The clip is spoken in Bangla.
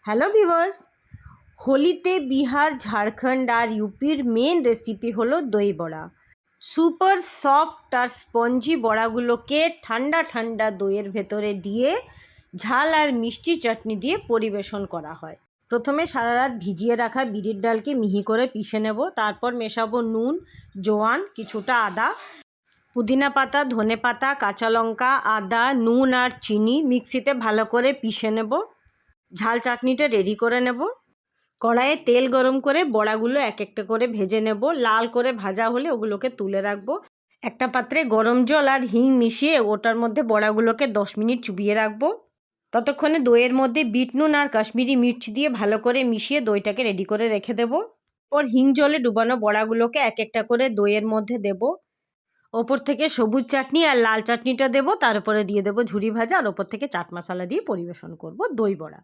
হ্যালো ভিউয়ার্স, হোলিতে বিহার, ঝাড়খণ্ড আর ইউপির মেন রেসিপি হলো দই বড়া। সুপার সফট আর স্পঞ্জি বড়াগুলোকে ঠান্ডা ঠান্ডা দইয়ের ভেতরে দিয়ে ঝাল আর মিষ্টি চাটনি দিয়ে পরিবেশন করা হয়। প্রথমে সারা রাত ভিজিয়ে রাখা বিরির ডালকে মিহি করে পিষে নেব, তারপর মেশাবো নুন, জোয়ান, কিছুটা আদা, পুদিনা পাতা, ধনে পাতা, কাঁচা লঙ্কা, আদা, নুন আর চিনি মিক্সিতে ভালো করে পিষে নেব। ঝাল চাটনিটা রেডি করে নেব। কড়াইয়ে তেল গরম করে বড়াগুলো এক একটা করে ভেজে নেব। লাল করে ভাজা হলে ওগুলোকে তুলে রাখবো। একটা পাত্রে গরম জল আর হিং মিশিয়ে ওটার মধ্যে বড়াগুলোকে 10 মিনিট চুবিয়ে রাখবো। ততক্ষণে দইয়ের মধ্যে বিট নুন আর কাশ্মীরি মির্চ দিয়ে ভালো করে মিশিয়ে দইটাকে রেডি করে রেখে দেবো। ওর হিং জলে ডুবানো বড়াগুলোকে এক একটা করে দইয়ের মধ্যে দেব। ওপর থেকে সবুজ চাটনি আর লাল চাটনিটা দেবো, তার উপরে দিয়ে দেবো ঝুরি ভাজা, আর ওপর থেকে চাট মশলা দিয়ে পরিবেশন করব দই বড়া।